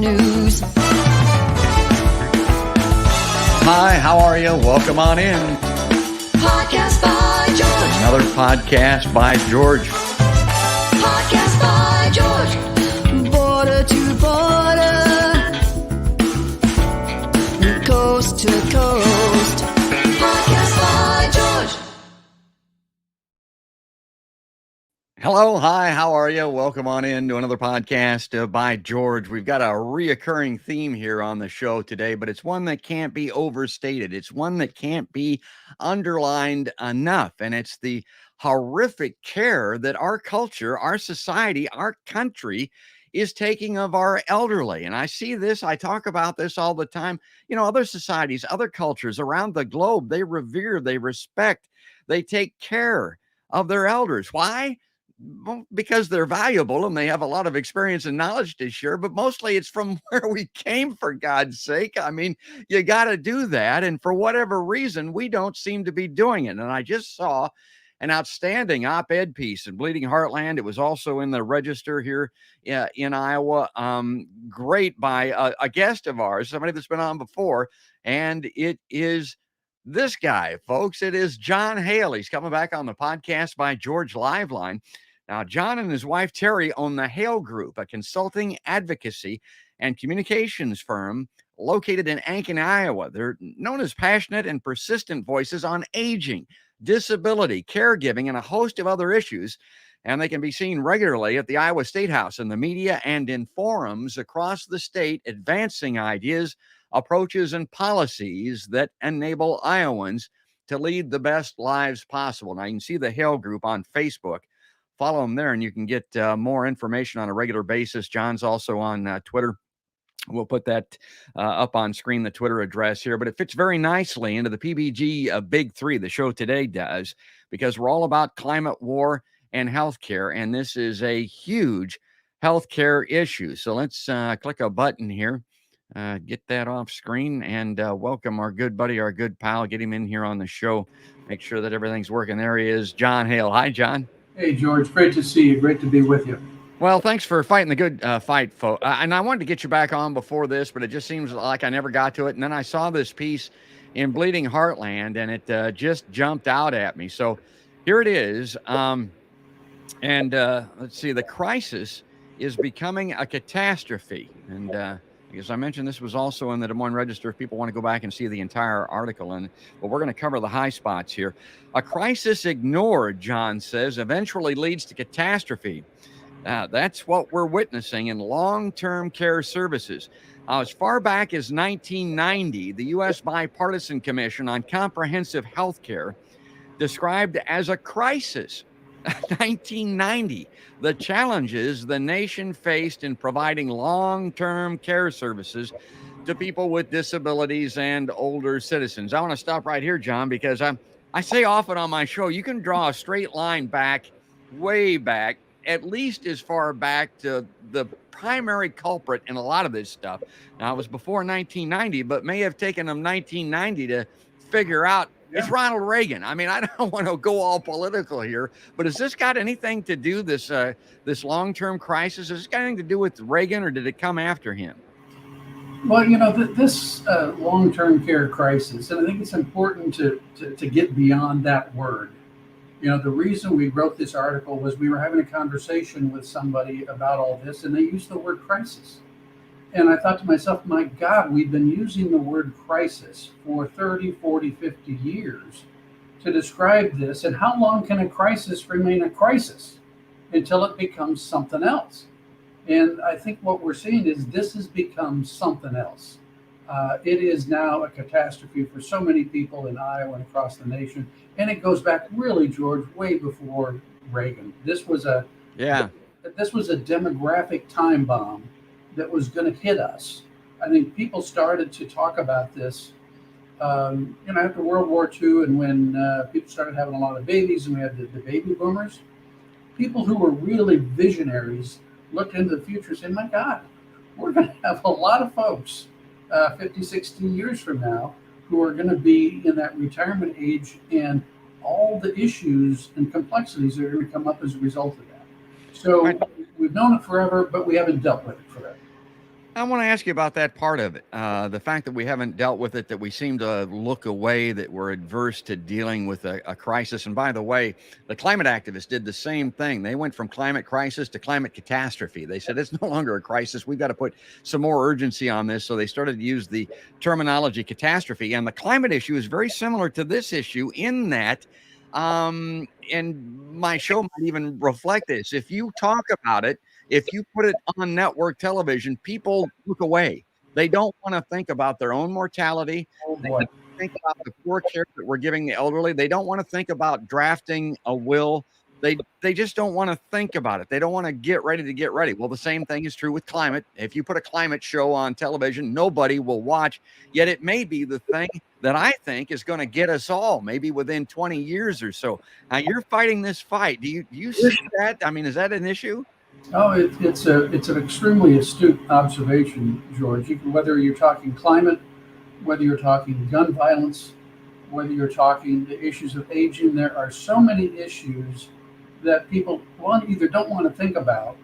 news. Hi, how are you? Welcome on in. Podcast by George. Another podcast by George. Podcast by George. Border to border. Coast to coast. Podcast by George. Hello, hi, how are you? Welcome on in to another podcast by George. We've got a reoccurring theme here on the show today, but it's one that can't be overstated. It's one that can't be underlined enough, and it's the horrific care that our culture, our society, our country is taking of our elderly. And I see this, I talk about this all the time. You know, other societies, other cultures around the globe, they revere, they respect, they take care of their elders. Why? Well, because they're valuable and they have a lot of experience and knowledge to share, but mostly it's from where we came, for God's sake. I mean, you got to do that. And for whatever reason, we don't seem to be doing it. And I just saw an outstanding op-ed piece in Bleeding Heartland. It was also in the Register here in Iowa. Great by a guest of ours, somebody that's been on before. And it is this guy, folks. It is John Hale. He's coming back on the podcast by George Liveline. Now, John and his wife, Terry, own the Hale Group, a consulting, advocacy, and communications firm located in Aiken, Iowa. They're known as passionate and persistent voices on aging, disability, caregiving, and a host of other issues. And they can be seen regularly at the Iowa State House in the media and in forums across the state, advancing ideas, approaches, and policies that enable Iowans to lead the best lives possible. Now, you can see the Hale Group on Facebook. Follow them there, and you can get more information on a regular basis. John's also on Twitter. We'll put that up on screen, the Twitter address here, but it fits very nicely into the PBG Big Three, the show today does, because we're all about climate, war, and healthcare, and this is a huge healthcare issue. So let's click a button here, get that off screen, and welcome our good buddy, our good pal, get him in here on the show, make sure that everything's working. There he is, John Hale. Hi, John. Hey, George. Great to see you. Great to be with you. Well, thanks for fighting the good fight, folks. And I wanted to get you back on before this, but it just seems like I never got to it. And then I saw this piece in Bleeding Heartland, and it just jumped out at me. So here it is. Let's see, the crisis is becoming a catastrophe. And as I mentioned, this was also in the Des Moines Register if people want to go back and see the entire article. But we're going to cover the high spots here. A crisis ignored, John says, eventually leads to catastrophe. That's what we're witnessing in long-term care services. As far back as 1990, the U.S. Bipartisan Commission on Comprehensive Health Care described as a crisis. 1990, the challenges the nation faced in providing long-term care services to people with disabilities and older citizens. I want to stop right here, John, because I say often on my show, you can draw a straight line back, way back, at least as far back to the primary culprit in a lot of this stuff. Now, it was before 1990, but may have taken them 1990 to figure out it's Ronald Reagan. I mean, I don't want to go all political here, but has this got anything to do, this long-term crisis? Has this got anything to do with Reagan, or did it come after him? Well, you know, this long-term care crisis, and I think it's important to get beyond that word. You know, the reason we wrote this article was we were having a conversation with somebody about all this, and they used the word crisis. And I thought to myself, my God, we've been using the word crisis for 30, 40, 50 years to describe this. And how long can a crisis remain a crisis? Until it becomes something else. And I think what we're seeing is this has become something else. It is now a catastrophe for so many people in Iowa and across the nation. And it goes back really, George, way before Reagan. This was a demographic time bomb that was going to hit us. I think people started to talk about this, after World War II, and when people started having a lot of babies, and we had the baby boomers. People who were really visionaries looked into the future and said, my God, we're going to have a lot of folks 50, 60 years from now who are going to be in that retirement age, and all the issues and complexities that are going to come up as a result of that. So we've known it forever, but we haven't dealt with it forever. I want to ask you about that part of it. The fact that we haven't dealt with it, that we seem to look away, that we're adverse to dealing with a crisis. And by the way, the climate activists did the same thing. They went from climate crisis to climate catastrophe. They said it's no longer a crisis. We've got to put some more urgency on this. So they started to use the terminology catastrophe. And the climate issue is very similar to this issue in that. And my show might even reflect this. If you talk about it, if you put it on network television, people look away. They don't want to think about their own mortality. Oh They boy. don't think about the poor care that we're giving the elderly. They don't want to think about drafting a will. They just don't want to think about it. They don't want to get ready to get ready. Well, the same thing is true with climate. If you put a climate show on television, nobody will watch. Yet it may be the thing that I think is going to get us all, maybe within 20 years or so. Now you're fighting this fight. Do you see that? I mean, is that an issue? Oh, it's an extremely astute observation, George. Whether you're talking climate, whether you're talking gun violence, whether you're talking the issues of aging, there are so many issues that people, one, either don't want to think about,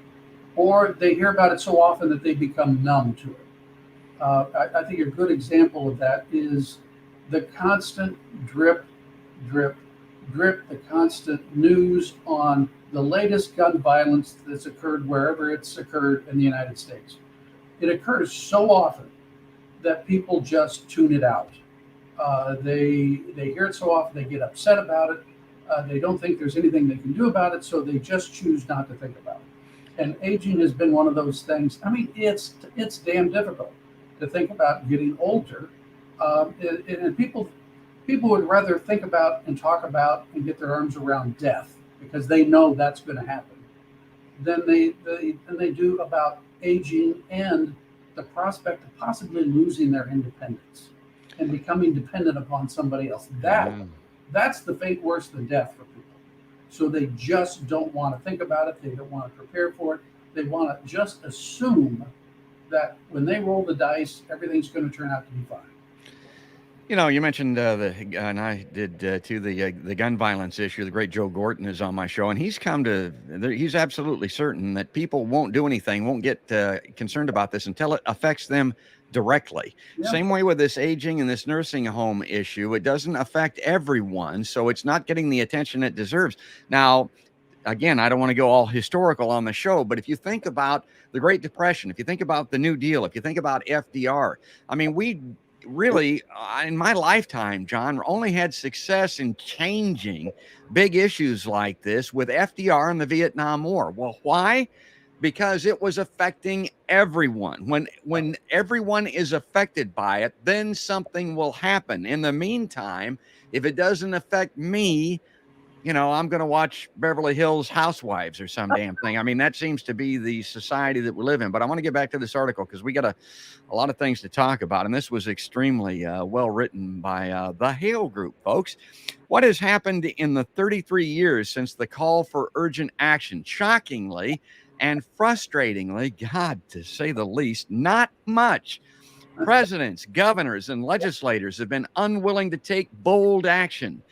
or they hear about it so often that they become numb to it. I think a good example of that is the constant drip, drip, drip, the constant news on the latest gun violence that's occurred wherever it's occurred in the United States. It occurs so often that people just tune it out. They hear it so often, they get upset about it. They don't think there's anything they can do about it, so they just choose not to think about it. And aging has been one of those things. I mean, it's damn difficult to think about getting older, and people would rather think about and talk about and get their arms around death because they know that's going to happen than they do about aging and the prospect of possibly losing their independence and becoming dependent upon somebody else. That's the fate worse than death for people. So they just don't want to think about it. They don't want to prepare for it. They want to just assume that when they roll the dice, everything's going to turn out to be fine. You know, you mentioned and I did too, the gun violence issue. The great Joe Gorton is on my show, and he's absolutely certain that people won't do anything, won't get concerned about this until it affects them directly. Yeah. Same way with this aging and this nursing home issue. It doesn't affect everyone, so it's not getting the attention it deserves. Now, again, I don't want to go all historical on the show, but if you think about the Great Depression, if you think about the New Deal, if you think about FDR, I mean, we really, in my lifetime, John, only had success in changing big issues like this with FDR and the Vietnam War. Well, why? Because it was affecting everyone. When everyone is affected by it, then something will happen. In the meantime, if it doesn't affect me, I'm going to watch Beverly Hills Housewives or some damn thing. I mean, that seems to be the society that we live in. But I want to get back to this article because we got a lot of things to talk about. And this was extremely well written by the Hale Group, folks. What has happened in the 33 years since the call for urgent action? Shockingly and frustratingly, God, to say the least, not much. Presidents, governors, and legislators have been unwilling to take bold action.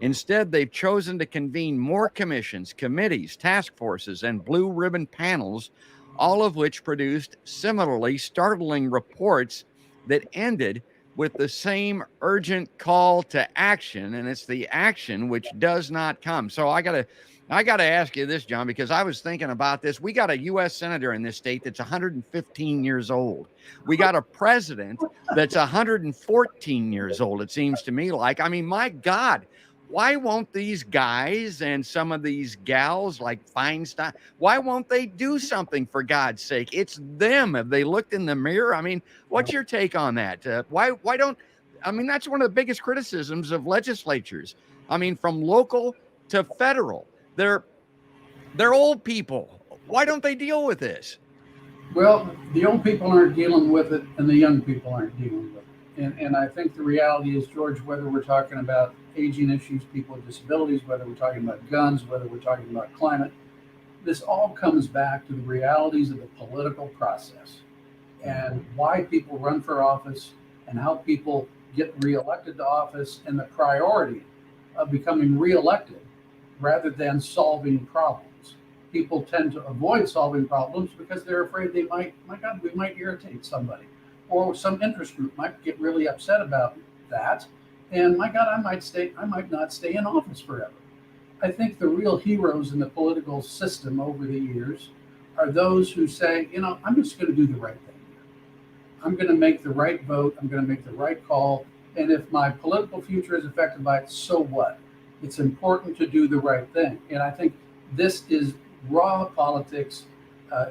Instead, they've chosen to convene more commissions, committees, task forces, and blue ribbon panels, all of which produced similarly startling reports that ended with the same urgent call to action, and it's the action which does not come. So I gotta ask you this, John, because I was thinking about this. We got a U.S. senator in this state that's 115 years old. We got a president that's 114 years old. It seems to me like, I mean, my God. Why won't these guys and some of these gals like Feinstein, why won't they do something for God's sake? It's them. Have they looked in the mirror? I mean, what's your take on that? Why don't, I mean, that's one of the biggest criticisms of legislatures. I mean, from local to federal, they're old people. Why don't they deal with this? Well, the old people aren't dealing with it, and the young people aren't dealing with it. And I think the reality is, George, whether we're talking about aging issues, people with disabilities, whether we're talking about guns, whether we're talking about climate, this all comes back to the realities of the political process and why people run for office and how people get reelected to office and the priority of becoming reelected rather than solving problems. people tend to avoid solving problems because they're afraid they might, my God, we might irritate somebody, or some interest group might get really upset about that. And my God, I might not stay in office forever. I think the real heroes in the political system over the years are those who say, I'm just going to do the right thing. I'm going to make the right vote. I'm going to make the right call. And if my political future is affected by it, so what? It's important to do the right thing. And I think this is raw politics,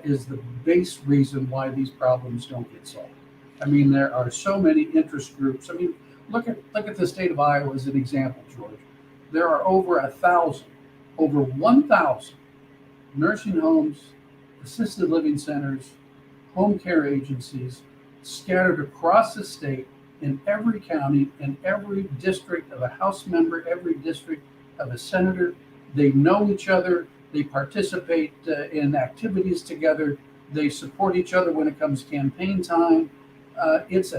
is the base reason why these problems don't get solved. I mean, there are so many interest groups. I mean, look at the state of Iowa as an example, George. There are over 1,000 nursing homes, assisted living centers, home care agencies scattered across the state in every county, in every district of a House member, every district of a senator. They know each other. They participate in activities together. They support each other when it comes campaign time. That's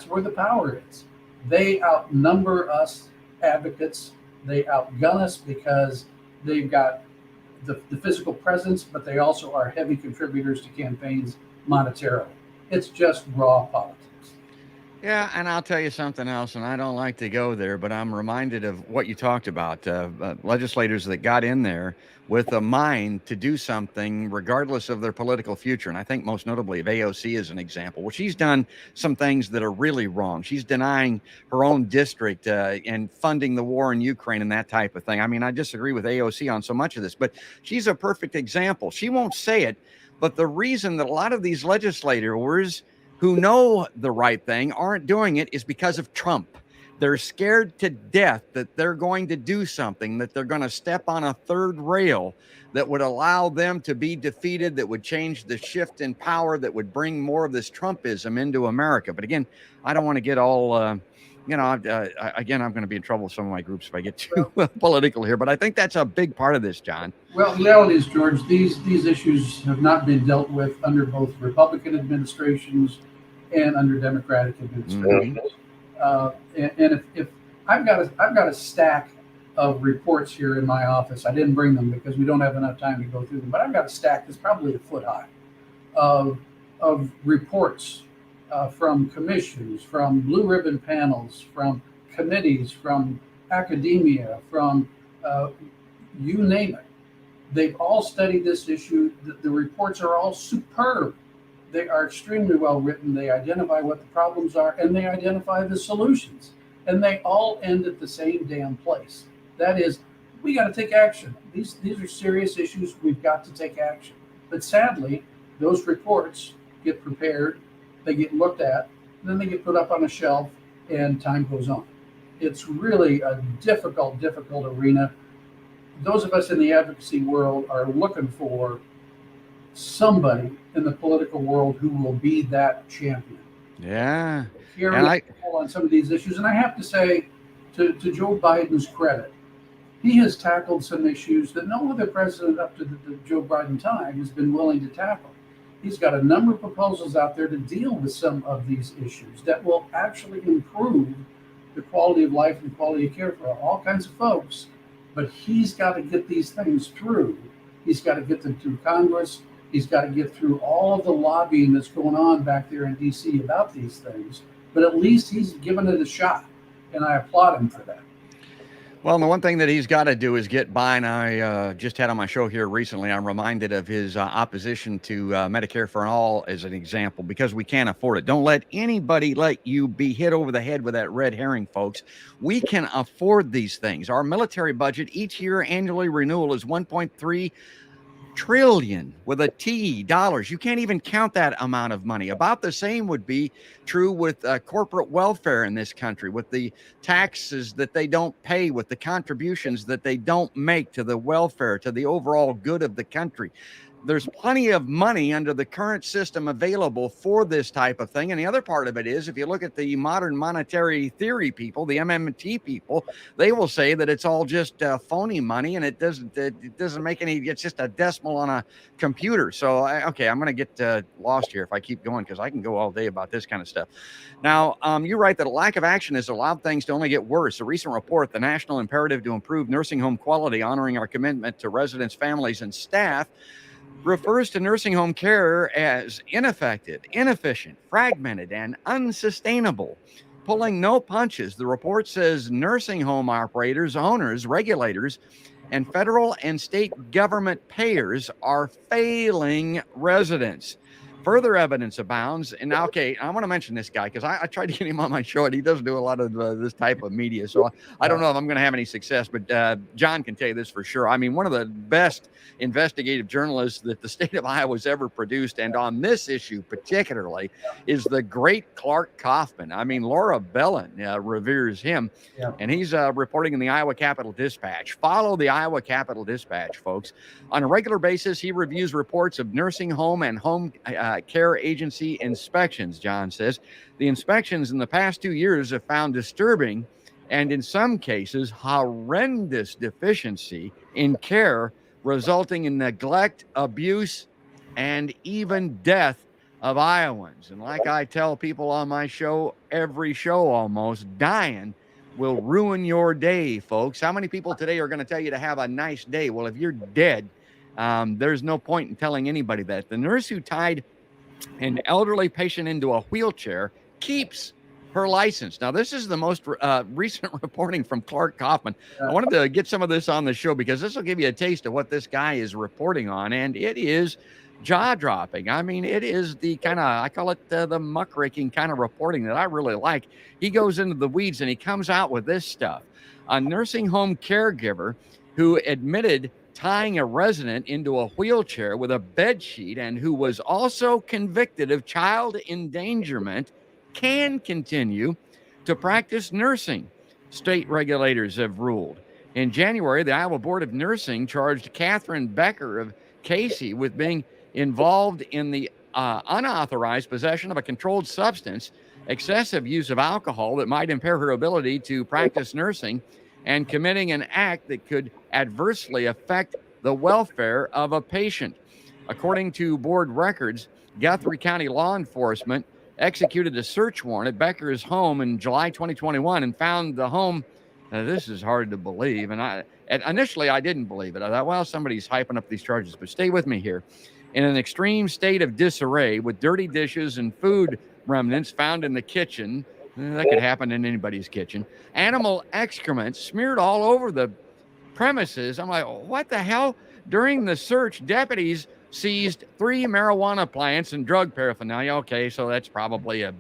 where the power is. They outnumber us advocates. They outgun us because they've got the physical presence, but they also are heavy contributors to campaigns monetarily. It's just raw politics. Yeah, and I'll tell you something else, and I don't like to go there, but I'm reminded of what you talked about, legislators that got in there with a mind to do something regardless of their political future. And I think most notably of AOC as an example. Well, she's done some things that are really wrong. She's denying her own district and funding the war in Ukraine and that type of thing. I mean, I disagree with AOC on so much of this, but she's a perfect example. She won't say it, but the reason that a lot of these legislators who know the right thing aren't doing it is because of Trump. They're scared to death that they're going to do something, that they're going to step on a third rail that would allow them to be defeated, that would change the shift in power, that would bring more of this Trumpism into America. But again, I don't want to get all, again, I'm going to be in trouble with some of my groups if I get too political here, but I think that's a big part of this, John. Well, the reality is, George, these issues have not been dealt with under both Republican administrations and under Democratic administrations. And if I've got a stack of reports here in my office. I didn't bring them because we don't have enough time to go through them, but I've got a stack that's probably a foot high of reports from commissions, from blue ribbon panels, from committees, from academia, from you name it. They've all studied this issue. The reports are all superb. They are extremely well written. They identify what the problems are and they identify the solutions. And they all end at the same damn place. That is, we got to take action. These are serious issues. We've got to take action. But sadly, those reports get prepared, they get looked at, and then they get put up on a shelf, and time goes on. It's really a difficult arena. Those of us in the advocacy world are looking for somebody in the political world who will be that champion. Yeah. Here on some of these issues. And I have to say, to Joe Biden's credit, he has tackled some issues that no other president up to the Joe Biden time has been willing to tackle. He's got a number of proposals out there to deal with some of these issues that will actually improve the quality of life and quality of care for all kinds of folks. But he's got to get these things through. He's got to get them through Congress. He's got to get through all of the lobbying that's going on back there in D.C. about these things. But at least he's given it a shot, and I applaud him for that. Well, the one thing that he's got to do is get by, and I just had on my show here recently, I'm reminded of his opposition to Medicare for all as an example, because we can't afford it. Don't let anybody let you be hit over the head with that red herring, folks. We can afford these things. Our military budget each year, annually renewal, is $1.3 trillion with a T dollars. You can't even count that amount of money. About the same would be true with corporate welfare in this country, with the taxes that they don't pay, with the contributions that they don't make to the welfare, to the overall good of the country. there's plenty of money under the current system available for this type of thing. And the other part of it is, if you look at the modern monetary theory people, the MMT people, they will say that it's all just phony money, and it doesn't make any. It's just a decimal on a computer. So okay, I'm going to get lost here if I keep going, because I can go all day about this kind of stuff. Now, you write that a lack of action has allowed things to only get worse. A recent report, The National Imperative to Improve Nursing Home Quality, Honoring Our Commitment to Residents, Families, and Staff, refers to nursing home care as ineffective, inefficient, fragmented, and unsustainable, pulling no punches. The report says nursing home operators, owners, regulators, and federal and state government payers are failing residents. Further evidence abounds. And now, okay, I want to mention this guy because I tried to get him on my show, and he doesn't do a lot of this type of media. So I don't know if I'm going to have any success, but John can tell you this for sure. I mean, one of the best investigative journalists that the state of Iowa has ever produced, and on this issue particularly, is the great Clark Kaufman. I mean, Laura Bellin reveres him, and he's reporting in the Iowa Capital Dispatch. Follow the Iowa Capital Dispatch, folks. On a regular basis, he reviews reports of nursing home and home care agency inspections, John says. The inspections in the past 2 years have found disturbing and, in some cases, horrendous deficiency in care, resulting in neglect, abuse, and even death of Iowans. And like I tell people on my show, every show almost, dying will ruin your day, folks. How many people today are going to tell you to have a nice day? Well, if you're dead, there's no point in telling anybody that. The nurse who tied an elderly patient into a wheelchair keeps her license. Now, this is the most recent reporting from Clark Kaufman. I wanted to get some of this on the show because this will give you a taste of what this guy is reporting on, and it is jaw-dropping. I mean, it is the kind of, I call it the muckraking kind of reporting that I really like. He goes into the weeds, and he comes out with this stuff. A nursing home caregiver who admitted tying a resident into a wheelchair with a bed sheet and who was also convicted of child endangerment can continue to practice nursing, state regulators have ruled. In January, the Iowa Board of Nursing charged Catherine Becker of Casey with being involved in the unauthorized possession of a controlled substance, excessive use of alcohol that might impair her ability to practice nursing, and committing an act that could adversely affect the welfare of a patient. According to board records, Guthrie County law enforcement executed a search warrant at Becker's home in July 2021 and found the home. This is hard to believe. And initially I didn't believe it. I thought, well, somebody's hyping up these charges, but stay with me here. In an extreme state of disarray, with dirty dishes and food remnants found in the kitchen. That could happen in anybody's kitchen. Animal excrement smeared all over the premises. I'm like, what the hell? During the search, deputies seized 3 marijuana plants and drug paraphernalia. Okay, so that's probably a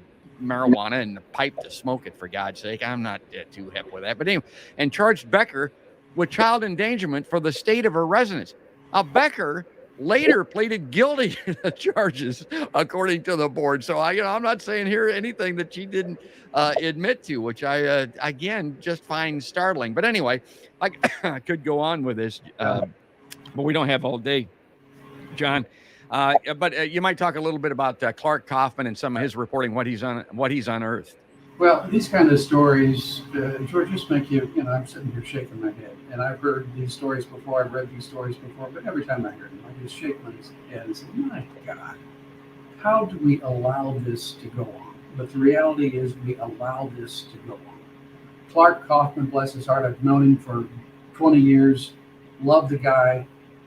marijuana and a pipe to smoke it, for God's sake. I'm not too hip with that. But anyway, and charged Becker with child endangerment for the state of her residence. Becker later pleaded guilty to the charges, according to the board. So I'm not saying here anything that she didn't admit to, which I again just find startling. But anyway, I could go on with this, but we don't have all day, John. But you might talk a little bit about Clark Kaufman and some of his reporting, what he's unearthed. Well, these kind of stories, George, just make you, I'm sitting here shaking my head. And I've heard these stories before, I've read these stories before, but every time I hear them, I just shake my head and say, my God, how do we allow this to go on? But the reality is we allow this to go on. Clark Kaufman, bless his heart, I've known him for 20 years, love the guy.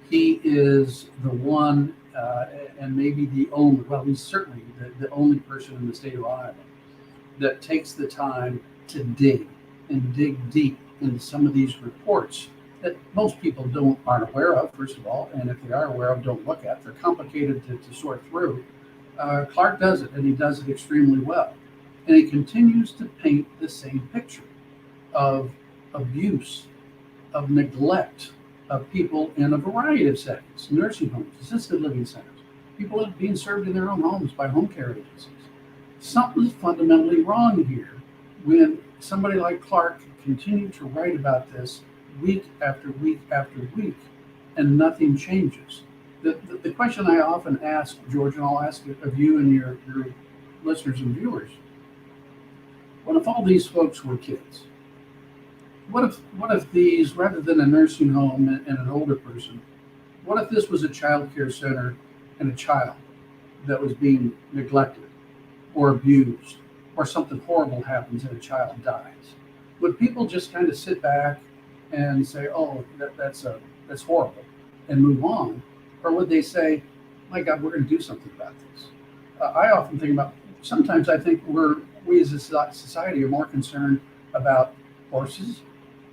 He is the one, and maybe the only, well, he's certainly the only person in the state of Iowa that takes the time to dig deep into some of these reports that most people aren't aware of, first of all, and if they are aware of, don't look at. They're complicated to sort through. Clark does it, and he does it extremely well. And he continues to paint the same picture of abuse, of neglect, of people in a variety of settings, nursing homes, assisted living centers, people being served in their own homes by home care agencies. Something's fundamentally wrong here when somebody like Clark continued to write about this week after week after week, and nothing changes. The question I often ask, George, and I'll ask it of you and your listeners and viewers: what if all these folks were kids? What if these, rather than a nursing home and an older person, what if this was a child care center and a child that was being neglected or abused, or something horrible happens and a child dies? Would people just kind of sit back and say, "Oh, that's horrible," and move on, or would they say, "My God, we're going to do something about this"? I often think about. Sometimes I think we as a society are more concerned about horses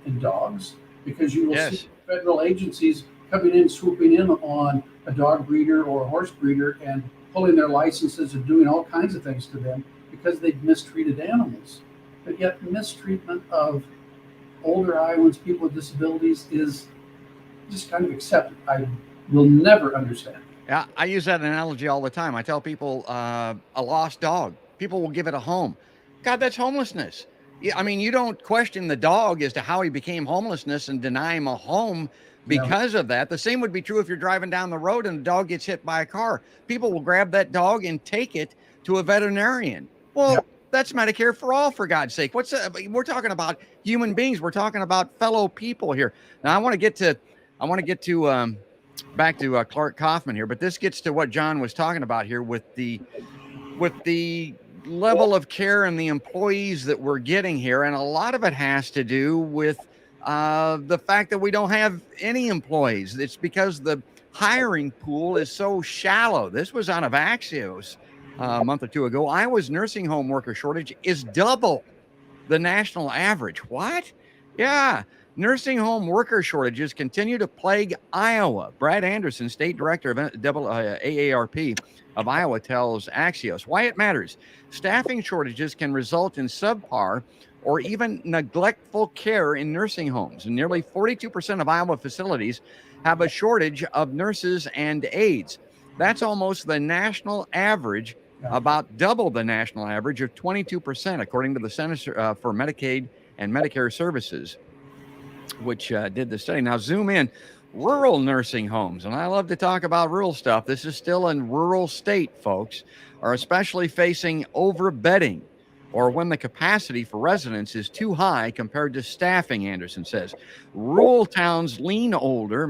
and dogs, because you will Yes. see federal agencies coming in, swooping in on a dog breeder or a horse breeder and pulling their licenses and doing all kinds of things to them because they've mistreated animals. But yet mistreatment of older Iowans, people with disabilities, is just kind of accepted. I will never understand. Yeah, I use that analogy all the time. I tell people a lost dog, people will give it a home. God, that's homelessness. Yeah, I mean, you don't question the dog as to how he became homelessness and deny him a home Yeah. because of that. The same would be true if you're driving down the road and a dog gets hit by a car. People will grab that dog and take it to a veterinarian. Yeah. Well, that's Medicare for all, for God's sake. We're talking about human beings. We're talking about fellow people here. Now, I want to get to back to Clark Kaufman here, but this gets to what John was talking about here with the level of care and the employees that we're getting here, and a lot of it has to do with the fact that we don't have any employees. It's because the hiring pool is so shallow. This was out of Axios a month or two ago. Iowa's nursing home worker shortage is double the national average. What? Yeah. Nursing home worker shortages continue to plague Iowa. Brad Anderson, state director of AARP of Iowa, tells Axios why it matters. Staffing shortages can result in subpar or even neglectful care in nursing homes. And nearly 42% of Iowa facilities have a shortage of nurses and aides. That's almost the national average, about double the national average of 22%, according to the Centers for Medicaid and Medicare Services, which did the study. Now, zoom in. Rural nursing homes, and I love to talk about rural stuff. This is still in rural state, folks, are especially facing overbedding, or when the capacity for residents is too high compared to staffing, Anderson says. Rural towns lean older,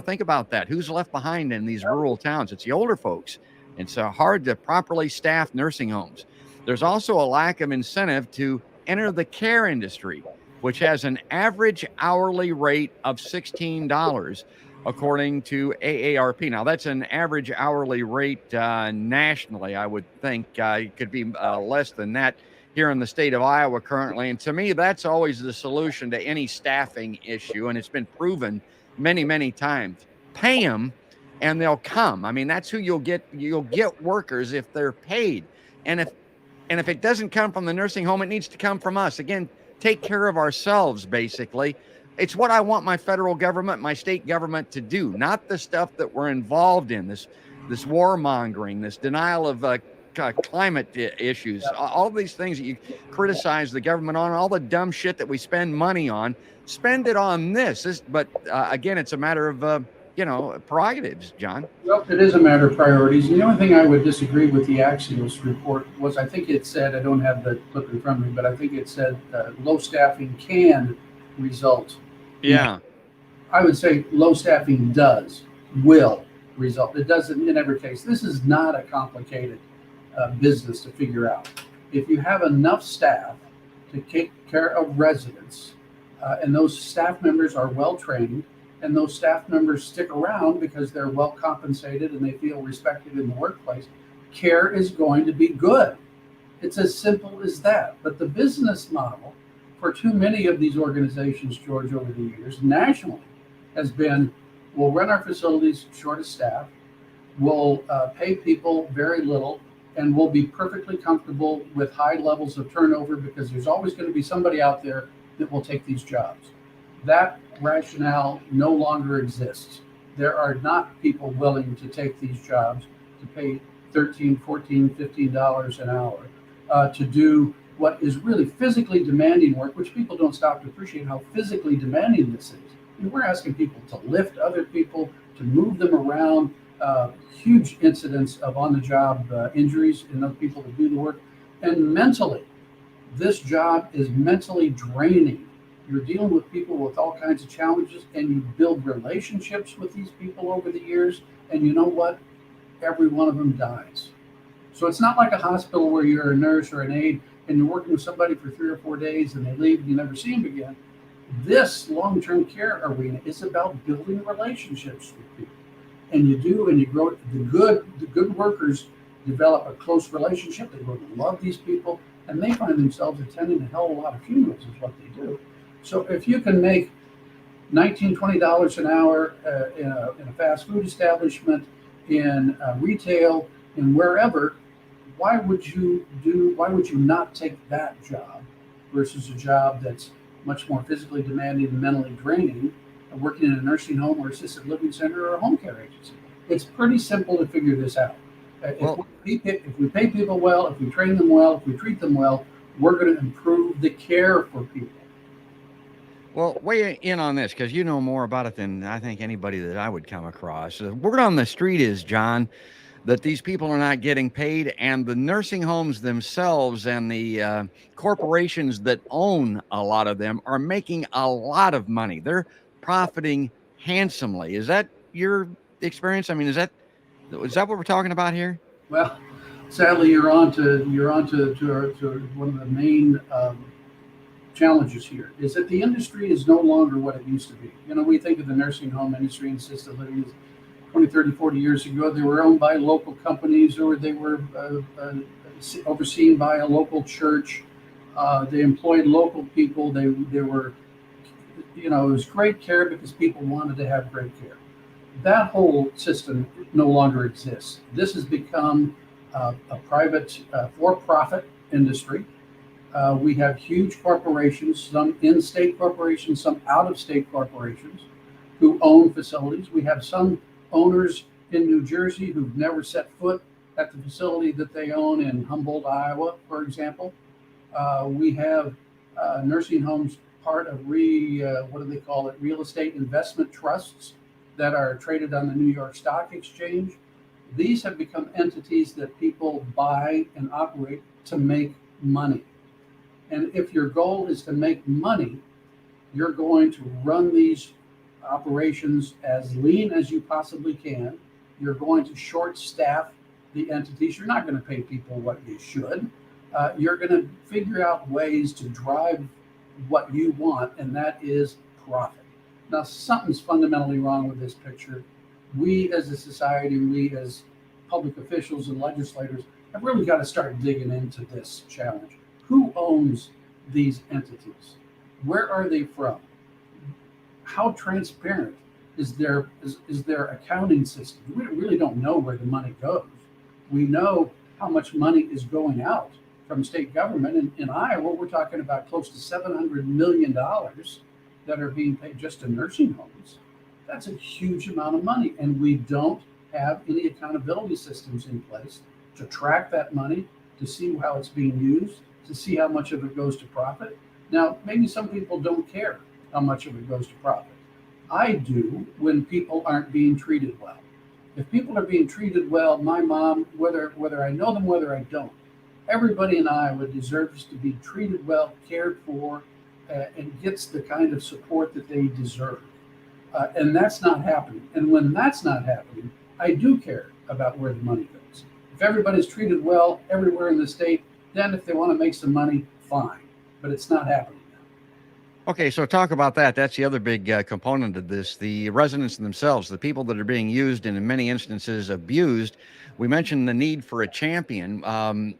think about that. Who's left behind in these rural towns? It's the older folks. It's hard to properly staff nursing homes. There's also a lack of incentive to enter the care industry, which has an average hourly rate of $16, according to AARP. Now, that's an average hourly rate nationally. I would think it could be less than that here in the state of Iowa currently. And to me, that's always the solution to any staffing issue. And it's been proven many, many times. Pay them and they'll come. I mean, that's who you'll get. You'll get workers if they're paid. And if it doesn't come from the nursing home, it needs to come from us. Again, take care of ourselves, basically. It's what I want my federal government, my state government to do, not the stuff that we're involved in, this warmongering, this denial of climate issues, all these things that you criticize the government on, all the dumb shit that we spend money on, spend it on this. But again, it's a matter of, prerogatives, John. Well, it is a matter of priorities. And the only thing I would disagree with the Axios report was, I think it said, I don't have the clip in front of me, but I think it said low staffing can result. Yeah. I would say low staffing will result. It doesn't in every case. This is not a complicated business to figure out. If you have enough staff to take care of residents, and those staff members are well trained, and those staff members stick around because they're well compensated and they feel respected in the workplace, care is going to be good. It's as simple as that. But the business model for too many of these organizations, George, over the years, nationally, has been, we'll run our facilities short of staff, we'll pay people very little, and we'll be perfectly comfortable with high levels of turnover because there's always going to be somebody out there that will take these jobs. That rationale no longer exists. There are not people willing to take these jobs to pay $13, $14, $15 an hour to do what is really physically demanding work, which people don't stop to appreciate how physically demanding this is. I mean, we're asking people to lift other people, to move them around, huge incidents of on-the-job injuries in those people that do the work. And mentally, this job is mentally draining. You're dealing with people with all kinds of challenges, and you build relationships with these people over the years. And you know what? Every one of them dies. So it's not like a hospital where you're a nurse or an aide and you're working with somebody for 3 or 4 days and they leave and you never see them again. This long-term care arena is about building relationships with people. And you do, and you grow. The good workers develop a close relationship. They grow to love these people, and they find themselves attending a hell of a lot of funerals is what they do. So if you can make $19-20 an hour in a fast food establishment, in retail, in wherever, why would you not take that job versus a job that's much more physically demanding and mentally draining, working in a nursing home or assisted living center or a home care agency? It's pretty simple to figure this out. Well, If we pay people well, if we train them well, if we treat them well, we're going to improve the care for people. Well, weigh in on this because you know more about it than I think anybody that I would come across. The word on the street is, John, that these people are not getting paid, and the nursing homes themselves and the corporations that own a lot of them are making a lot of money. They're profiting handsomely. Is that your experience? I mean, is that what we're talking about here? Well, sadly, you're on to one of the main challenges here is that the industry is no longer what it used to be. We think of the nursing home industry and assisted living as 20, 30, 40 years ago. They were owned by local companies, or they were overseen by a local church. They employed local people. They were, it was great care because people wanted to have great care. That whole system no longer exists. This has become a private, for-profit industry. We have huge corporations, some in-state corporations, some out-of-state corporations who own facilities. We have some owners in New Jersey who've never set foot at the facility that they own in Humboldt, Iowa, for example. We have nursing homes part of what do they call it? Real estate investment trusts that are traded on the New York Stock Exchange. These have become entities that people buy and operate to make money. And if your goal is to make money, you're going to run these operations as lean as you possibly can. You're going to short staff the entities. You're not going to pay people what you should. You're going to figure out ways to drive what you want, and that is profit. Now, something's fundamentally wrong with this picture. We as a society, we as public officials and legislators have really got to start digging into this challenge. Who owns these entities? Where are they from? How transparent is their accounting system? We really don't know where the money goes. We know how much money is going out from state government. In Iowa, we're talking about close to $700 million that are being paid just to nursing homes. That's a huge amount of money, and we don't have any accountability systems in place to track that money, to see how it's being used, to see how much of it goes to profit. Now, maybe some people don't care how much of it goes to profit. I do when people aren't being treated well. If people are being treated well, my mom, whether I know them, whether I don't, everybody in Iowa deserves to be treated well, cared for, and gets the kind of support that they deserve. And that's not happening. And when that's not happening, I do care about where the money goes. If everybody's treated well everywhere in the state, then if they want to make some money, fine. But it's not happening now. Okay, so talk about that. That's the other big component of this. The residents themselves, the people that are being used and in many instances abused. We mentioned the need for a champion, an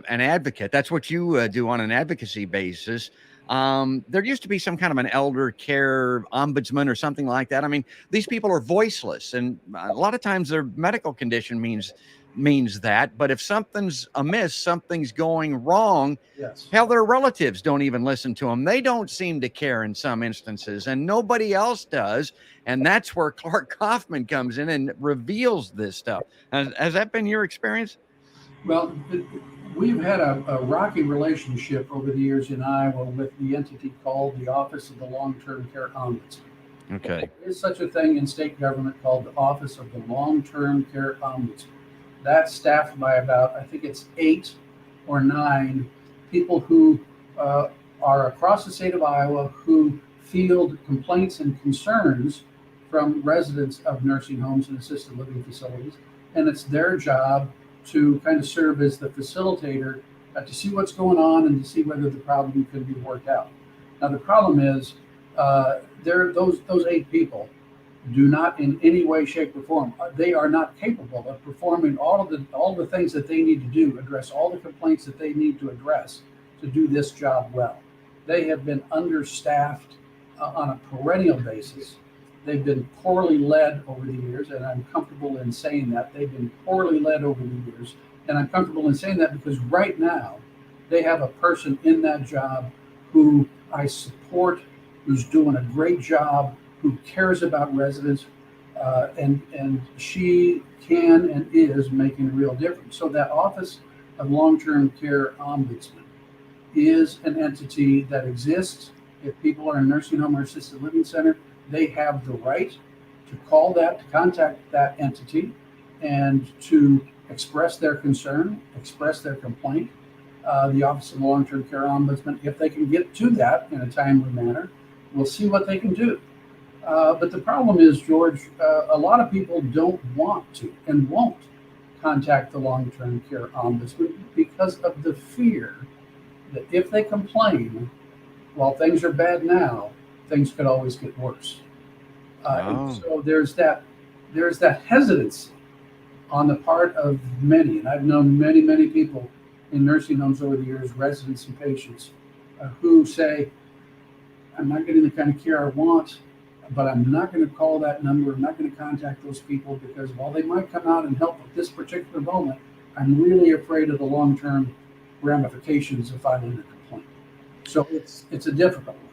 advocate. That's what you do on an advocacy basis. There used to be some kind of an elder care ombudsman or something like that. I mean, these people are voiceless, and a lot of times their medical condition means that. But if something's amiss, something's going wrong, Yes. hell, their relatives don't even listen to them. They don't seem to care in some instances, and nobody else does. And that's where Clark Kaufman comes in and reveals this stuff. Has that been your experience? Well, we've had a rocky relationship over the years in Iowa with the entity called the Office of the Long-Term Care Ombudsman. Okay. There is such a thing in state government called the Office of the Long-Term Care Ombudsman. That's staffed by about, I think it's 8 or 9 people who uh, are across the state of Iowa who field complaints and concerns from residents of nursing homes and assisted living facilities. And it's their job to kind of serve as the facilitator to see what's going on and to see whether the problem can be worked out. Now, the problem is those 8 people do not in any way, shape, or form. They are not capable of performing all the things that they need to do, address all the complaints that they need to address to do this job well. They have been understaffed on a perennial basis. They've been poorly led over the years, and I'm comfortable in saying that. They've been poorly led over the years, and I'm comfortable in saying that because right now they have a person in that job who I support, who's doing a great job, who cares about residents, and she can and is making a real difference. So that Office of Long-Term Care Ombudsman is an entity that exists. If people are in a nursing home or assisted living center, they have the right to call that, to contact that entity, and to express their concern, express their complaint. The Office of Long-Term Care Ombudsman, if they can get to that in a timely manner, we'll see what they can do. But the problem is, George, a lot of people don't want to and won't contact the long-term care ombudsman because of the fear that if they complain, while things are bad now, things could always get worse. And so there's that hesitancy on the part of many, and I've known many, many people in nursing homes over the years, residents and patients, who say, I'm not getting the kind of care I want, but I'm not going to call that number. I'm not going to contact those people because while they might come out and help at this particular moment, I'm really afraid of the long-term ramifications of filing a complaint. So it's a difficult one.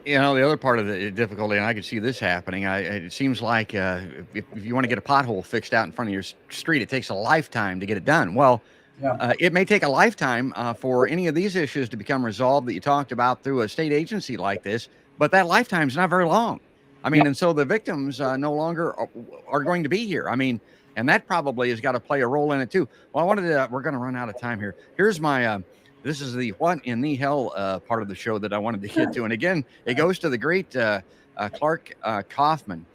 You know, the other part of the difficulty, and I could see this happening, it seems like if you want to get a pothole fixed out in front of your street, it takes a lifetime to get it done. Well, Yeah. it may take a lifetime for any of these issues to become resolved that you talked about through a state agency like this, but that lifetime is not very long. I mean, and so the victims no longer are going to be here. I mean, and that probably has got to play a role in it too. Well, we're going to run out of time here. Here's my, this is the what in the hell part of the show that I wanted to get to. And again, it goes to the great Clark Kaufman.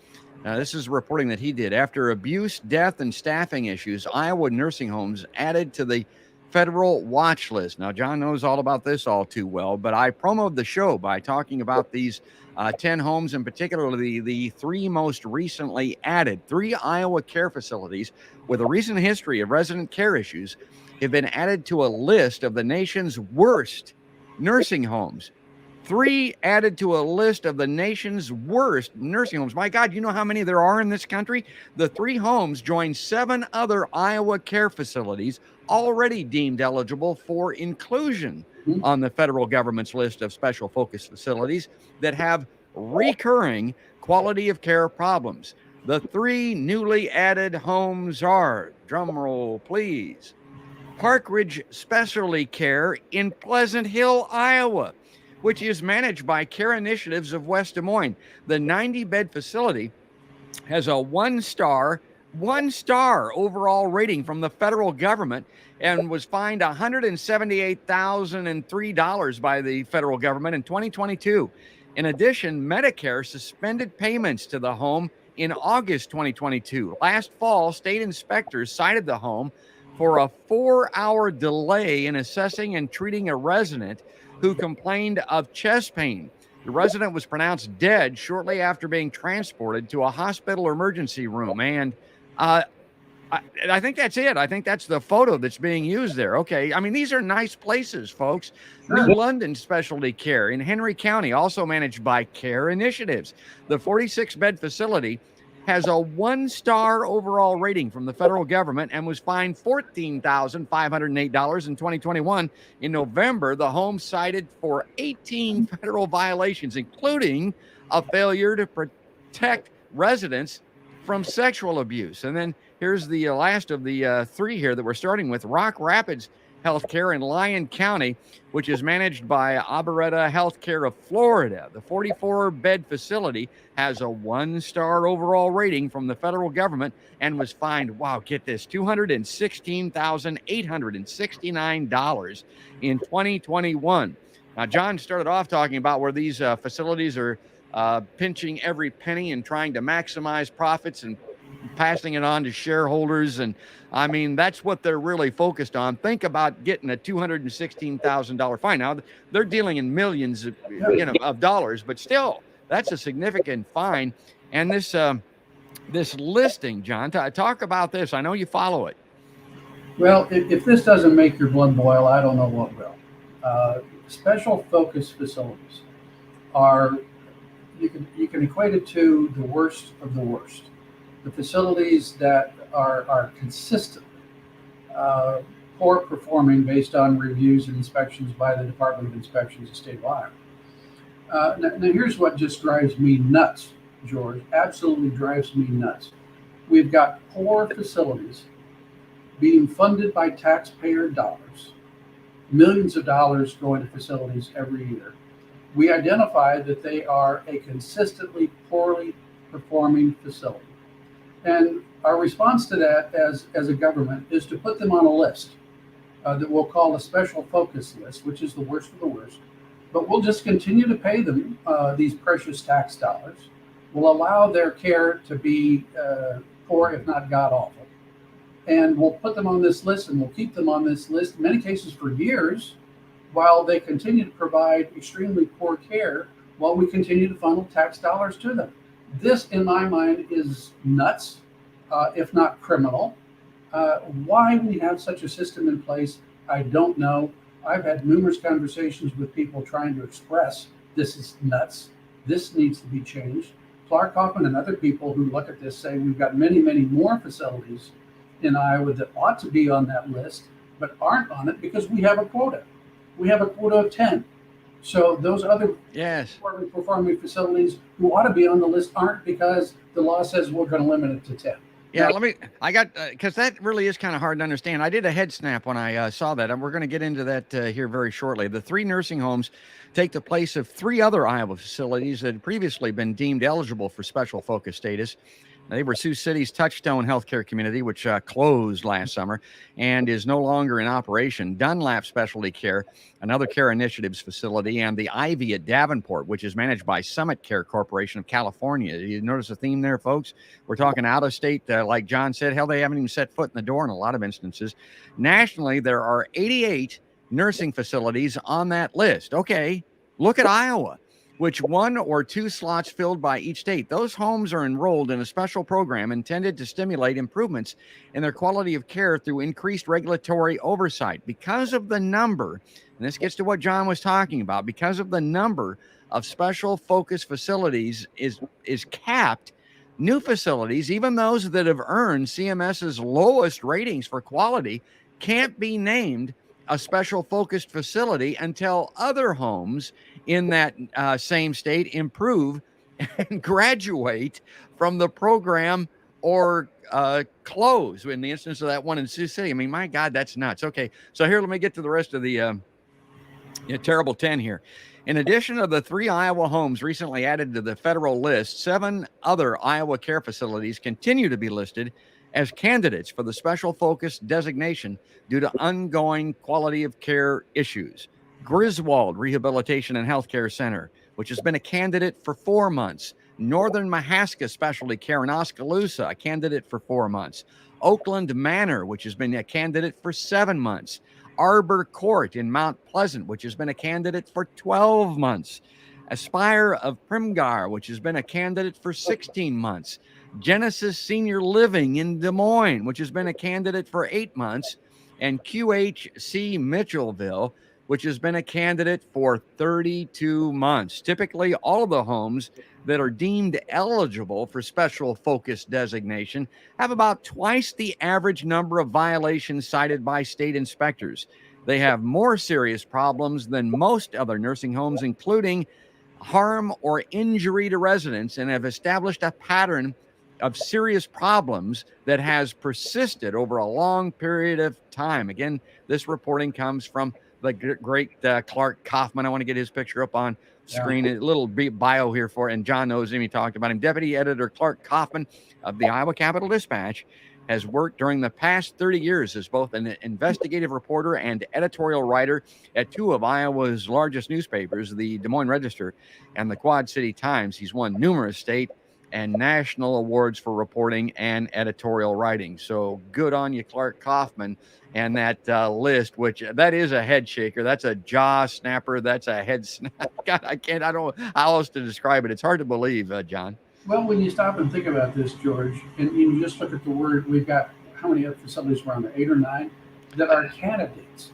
This is reporting that he did. After abuse, death, and staffing issues, Iowa nursing homes added to the federal watch list. Now, John knows all about this all too well, but I promoted the show by talking about these 10 homes, and particularly the 3 most recently added. 3 Iowa care facilities with a recent history of resident care issues have been added to a list of the nation's worst nursing homes. 3 added to a list of the nation's worst nursing homes. My God, you know how many there are in this country? The 3 homes join 7 other Iowa care facilities already deemed eligible for inclusion on the federal government's list of special focus facilities that have recurring quality of care problems. The 3 newly added homes are, drumroll please, Park Ridge Specialty Care in Pleasant Hill, Iowa, which is managed by Care Initiatives of West Des Moines. The 90-bed facility has a one-star overall rating from the federal government and was fined $178,003 by the federal government in 2022. In addition, Medicare suspended payments to the home in August 2022. Last fall, state inspectors cited the home for a 4-hour delay in assessing and treating a resident who complained of chest pain. The resident was pronounced dead shortly after being transported to a hospital emergency room. And I think that's it. I think that's the photo that's being used there. Okay. I mean, these are nice places, folks. New London Specialty Care in Henry County, also managed by Care Initiatives. The 46-bed facility has a 1-star overall rating from the federal government and was fined $14,508 in 2021. In November, the home cited for 18 federal violations, including a failure to protect residents from sexual abuse. And then here's the last of the 3 here that we're starting with. Rock Rapids Healthcare in Lyon County, which is managed by Aberetta Healthcare of Florida. The 44-bed facility has a 1-star overall rating from the federal government and was fined, wow, get this, $216,869 in 2021. Now, John started off talking about where these facilities are pinching every penny and trying to maximize profits and passing it on to shareholders. And I mean, that's what they're really focused on. Think about getting a $216,000 fine. Now, they're dealing in millions of, of dollars, but still, that's a significant fine. And this listing, John, talk about this. I know you follow it. Well, if this doesn't make your blood boil, I don't know what will. Special focus facilities are, you can equate it to the worst of the worst. The facilities that are consistently poor performing based on reviews and inspections by the Department of Inspections of the State of Iowa. Now here's what just drives me nuts, George. Absolutely drives me nuts. We've got poor facilities being funded by taxpayer dollars, millions of dollars going to facilities every year. We identify that they are a consistently poorly performing facility. And our response to that as a government is to put them on a list that we'll call a special focus list, which is the worst of the worst. But we'll just continue to pay them these precious tax dollars. We'll allow their care to be poor, if not god awful. And we'll put them on this list, and we'll keep them on this list, in many cases for years, while they continue to provide extremely poor care, while we continue to funnel tax dollars to them. This, in my mind, is nuts, if not criminal. Why we have such a system in place, I don't know. I've had numerous conversations with people trying to express this is nuts. This needs to be changed. Clark Hoffman and other people who look at this say we've got many, many more facilities in Iowa that ought to be on that list, but aren't on it because we have a quota. We have a quota of 10. So those other poorly performing facilities who ought to be on the list aren't, because the law says we're going to limit it to 10. Yeah, because that really is kind of hard to understand. I did a head snap when I saw that, and we're going to get into that here very shortly. The 3 nursing homes take the place of 3 other Iowa facilities that had previously been deemed eligible for special focus status. They were Sioux City's Touchstone Healthcare Community, which closed last summer and is no longer in operation. Dunlap Specialty Care, another Care Initiatives facility, and the Ivy at Davenport, which is managed by Summit Care Corporation of California. You notice a theme there, folks? We're talking out of state, like John said. Hell, they haven't even set foot in the door in a lot of instances. Nationally, there are 88 nursing facilities on that list. Okay, look at Iowa, which 1 or 2 slots filled by each state. Those homes are enrolled in a special program intended to stimulate improvements in their quality of care through increased regulatory oversight. Because of the number, and this gets to what John was talking about, because of the number of special focus facilities is capped, new facilities, even those that have earned CMS's lowest ratings for quality, can't be named a special focused facility until other homes in that same state improve and graduate from the program or close, in the instance of that one in Sioux City. I mean, my God, that's nuts. Okay, so here, let me get to the rest of the terrible 10 here. In addition to the 3 Iowa homes recently added to the federal list, 7 other Iowa care facilities continue to be listed as candidates for the special focus designation due to ongoing quality of care issues. Griswold Rehabilitation and Healthcare Center, which has been a candidate for 4 months. Northern Mahaska Specialty Care in Oskaloosa, a candidate for 4 months. Oakland Manor, which has been a candidate for 7 months. Arbor Court in Mount Pleasant, which has been a candidate for 12 months. Aspire of Primgar, which has been a candidate for 16 months. Genesis Senior Living in Des Moines, which has been a candidate for 8 months. And QHC Mitchellville, which has been a candidate for 32 months. Typically, all of the homes that are deemed eligible for special focus designation have about twice the average number of violations cited by state inspectors. They have more serious problems than most other nursing homes, including harm or injury to residents, and have established a pattern of serious problems that has persisted over a long period of time. Again, this reporting comes from the great Clark Kaufman. I want to get his picture up on Yeah. screen. A little bio here for, and John knows him. He talked about him. Deputy Editor Clark Kaufman of the Iowa Capital Dispatch has worked during the past 30 years as both an investigative reporter and editorial writer at two of Iowa's largest newspapers, the Des Moines Register and the Quad City Times. He's won numerous state and national awards for reporting and editorial writing. So good on you, Clark Kaufman, and that list, which that is a head shaker. That's a jaw snapper. That's a head snap. God, I don't know how else to describe it. It's hard to believe, John. Well, when you stop and think about this, George, and you just look at the word, we've got how many other facilities around there? 8 or 9 that are candidates.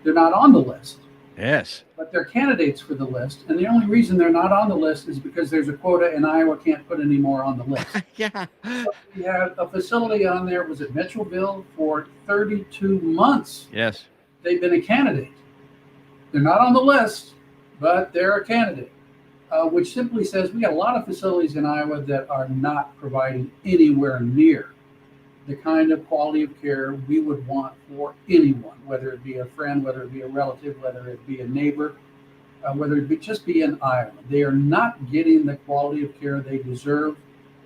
They're not on the list. Yes. But they're candidates for the list. And the only reason they're not on the list is because there's a quota and Iowa can't put any more on the list. Yeah. So we have a facility on there, was it Mitchellville, for 32 months. Yes. They've been a candidate. They're not on the list, but they're a candidate. Which simply says we got a lot of facilities in Iowa that are not providing anywhere near the kind of quality of care we would want for anyone, whether it be a friend, whether it be a relative, whether it be a neighbor, whether it be just be in Iowa. They are not getting the quality of care they deserve,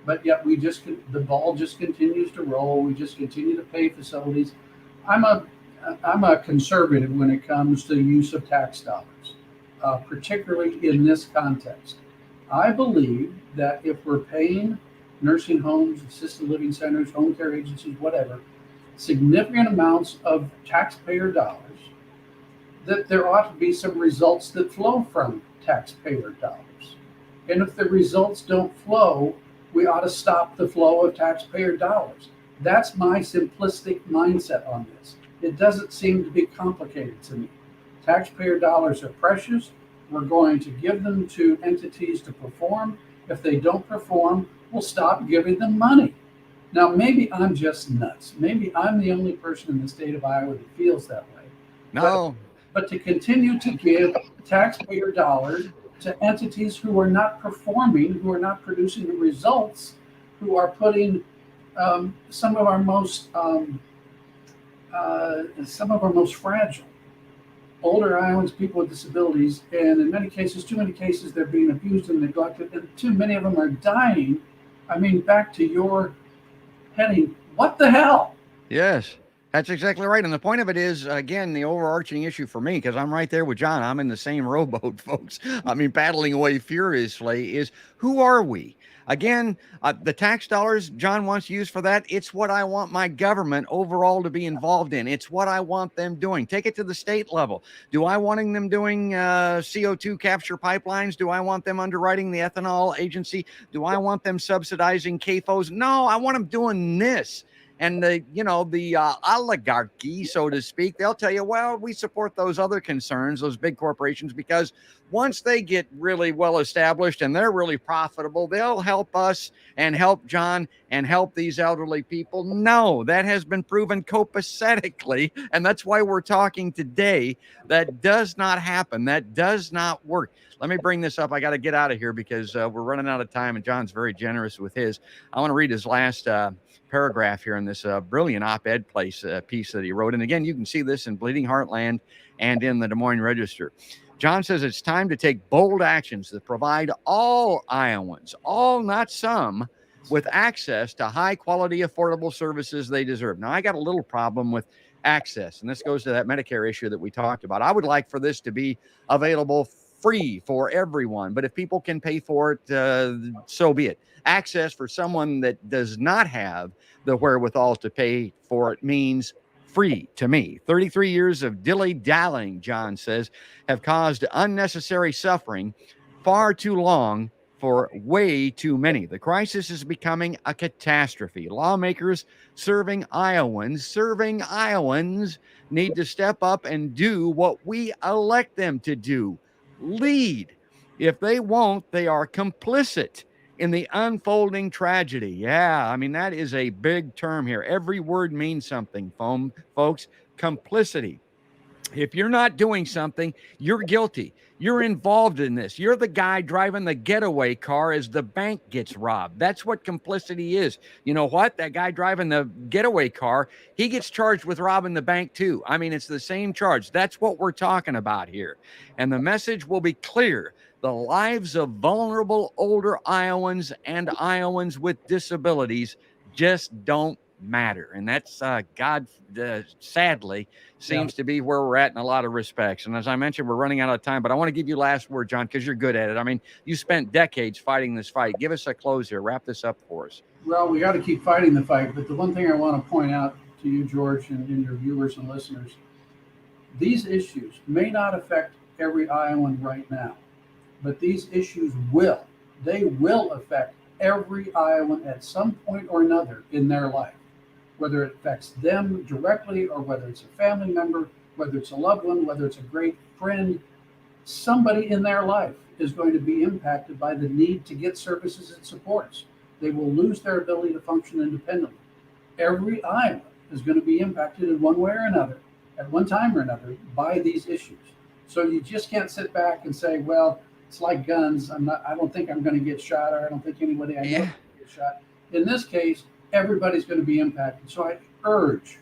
but yet the ball just continues to roll. We just continue to pay facilities. I'm a conservative when it comes to use of tax dollars. Particularly in this context. I believe that if we're paying nursing homes, assisted living centers, home care agencies, whatever, significant amounts of taxpayer dollars, that there ought to be some results that flow from taxpayer dollars. And if the results don't flow, we ought to stop the flow of taxpayer dollars. That's my simplistic mindset on this. It doesn't seem to be complicated to me. Taxpayer dollars are precious. We're going to give them to entities to perform. If they don't perform, we'll stop giving them money. Now, maybe I'm just nuts. Maybe I'm the only person in the state of Iowa that feels that way. No. But to continue to give taxpayer dollars to entities who are not performing, who are not producing the results, who are putting some of our most fragile older Iowans, people with disabilities, and in many cases, too many cases, they're being abused and neglected, and too many of them are dying. I mean, back to your heading, what the hell? Yes, that's exactly right. And the point of it is, again, the overarching issue for me, because I'm right there with John, I'm in the same rowboat, folks. I mean, paddling away furiously, is who are we? Again, the tax dollars John wants to use for that, it's what I want my government overall to be involved in. It's what I want them doing. Take it to the state level. Do I want them doing CO2 capture pipelines? Do I want them underwriting the ethanol agency? Do I want them subsidizing CAFOs? No, I want them doing this. And the oligarchy, so to speak, they'll tell you, well, we support those other concerns, those big corporations, because once they get really well established and they're really profitable, they'll help us and help John and help these elderly people. No, that has been proven copacetically. And that's why we're talking today. That does not happen. That does not work. Let me bring this up. I got to get out of here because we're running out of time, and John's very generous with his. I want to read his last paragraph here in this brilliant op-ed piece that he wrote. And again, you can see this in Bleeding Heartland and in the Des Moines Register. John says it's time to take bold actions that provide all Iowans, all, not some, with access to high-quality, affordable services they deserve. Now, I got a little problem with access, and this goes to that Medicare issue that we talked about. I would like for this to be available free for everyone, but if people can pay for it, so be it. Access for someone that does not have the wherewithal to pay for it means free to me. 33 years of dilly-dallying, John says, have caused unnecessary suffering far too long for way too many. The crisis is becoming a catastrophe. Lawmakers serving Iowans need to step up and do what we elect them to do. Lead. If they won't, they are complicit in the unfolding tragedy. Yeah, I mean, that is a big term here. Every word means something, folks. Complicity. If you're not doing something, you're guilty. You're involved in this. You're the guy driving the getaway car as the bank gets robbed. That's what complicity is. You know what? That guy driving the getaway car, he gets charged with robbing the bank too. I mean, it's the same charge. That's what we're talking about here. And the message will be clear. The lives of vulnerable older Iowans and Iowans with disabilities just don't matter. And that's, sadly, Yeah. seems to be where we're at in a lot of respects. And as I mentioned, we're running out of time, but I want to give you last word, John, because you're good at it. I mean, you spent decades fighting this fight. Give us a close here. Wrap this up for us. Well, we got to keep fighting the fight. But the one thing I want to point out to you, George, and your viewers and listeners, these issues may not affect every Iowan right now, but these issues will. They will affect every Iowan at some point or another in their life, whether it affects them directly or whether it's a family member, whether it's a loved one, whether it's a great friend. Somebody in their life is going to be impacted by the need to get services and supports. They will lose their ability to function independently. Every Iowan is going to be impacted in one way or another, at one time or another, by these issues. So you just can't sit back and say, well, it's like guns. I don't think I'm going to get shot, or I don't think anybody I know is going to get shot. In this case, everybody's going to be impacted. So I urge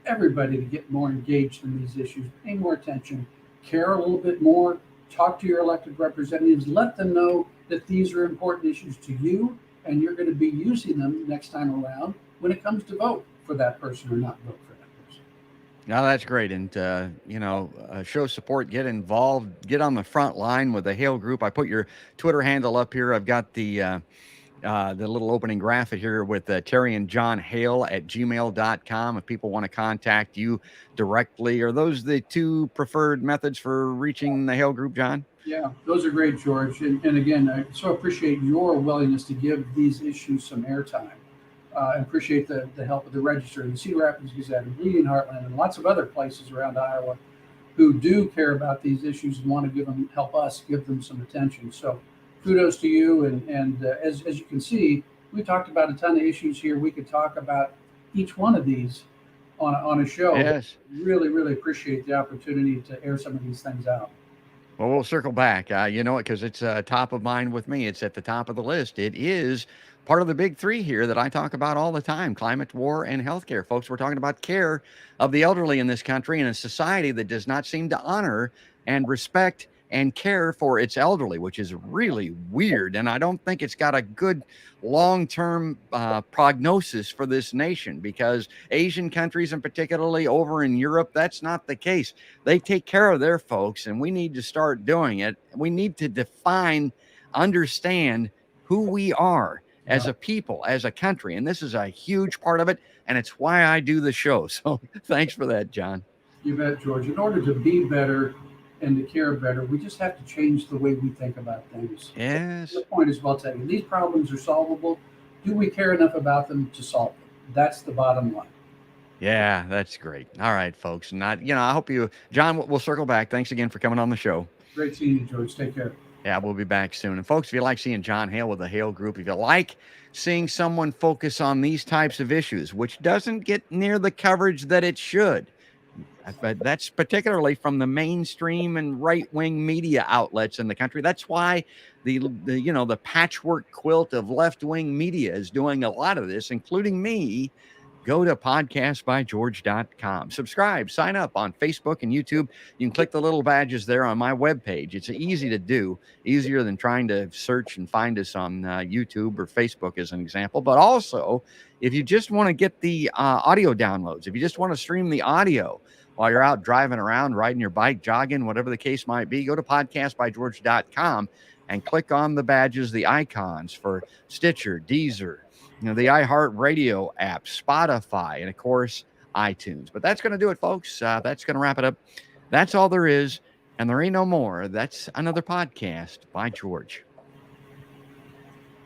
everybody to get more engaged in these issues, pay more attention, care a little bit more, talk to your elected representatives, let them know that these are important issues to you, and you're going to be using them next time around when it comes to vote for that person or not vote for that person. No, that's great. And, show support, get involved, get on the front line with the Hale Group. I put your Twitter handle up here. I've got the little opening graphic here with Terry and John Hale at gmail.com. If people want to contact you directly, are those the two preferred methods for reaching the Hale Group, John? Yeah, those are great, George. And again, I so appreciate your willingness to give these issues some airtime. I appreciate the help of the Register and the Cedar Rapids Gazette and Bleeding Heartland and lots of other places around Iowa who do care about these issues and want to help us give them some attention. So kudos to you. And as you can see, we talked about a ton of issues here. We could talk about each one of these on a show. Yes. Really, really appreciate the opportunity to air some of these things out. Well, we'll circle back. You know it, because it's top of mind with me. It's at the top of the list. It is part of the big three here that I talk about all the time: climate, war, and healthcare. Folks, we're talking about care of the elderly in this country in a society that does not seem to honor and respect and care for its elderly, which is really weird. And I don't think it's got a good long-term prognosis for this nation, because Asian countries, and particularly over in Europe, that's not the case. They take care of their folks, and we need to start doing it. We need to define, understand who we are as a people, as a country. And this is a huge part of it. And it's why I do the show. So thanks for that, John. You bet, George. In order to be better and to care better, we just have to change the way we think about things. Yes. The point is well taken. These problems are solvable. Do we care enough about them to solve them? That's the bottom line. Yeah, that's great. All right, folks. And I hope you, John, we'll circle back. Thanks again for coming on the show. Great seeing you, George. Take care. Yeah, we'll be back soon. And folks, if you like seeing John Hale with the Hale Group, if you like seeing someone focus on these types of issues, which doesn't get near the coverage that it should, but that's particularly from the mainstream and right-wing media outlets in the country. That's why the patchwork quilt of left-wing media is doing a lot of this, including me. Go to podcastbygeorge.com. Subscribe, sign up on Facebook and YouTube. You can click the little badges there on my webpage. It's easy to do, easier than trying to search and find us on YouTube or Facebook as an example. But also, if you just want to get the audio downloads, if you just want to stream the audio while you're out driving around, riding your bike, jogging, whatever the case might be, go to podcastbygeorge.com and click on the badges, the icons for Stitcher, Deezer, the iHeartRadio app, Spotify, and of course, iTunes. But that's going to do it, folks. That's going to wrap it up. That's all there is, and there ain't no more. That's another podcast by George.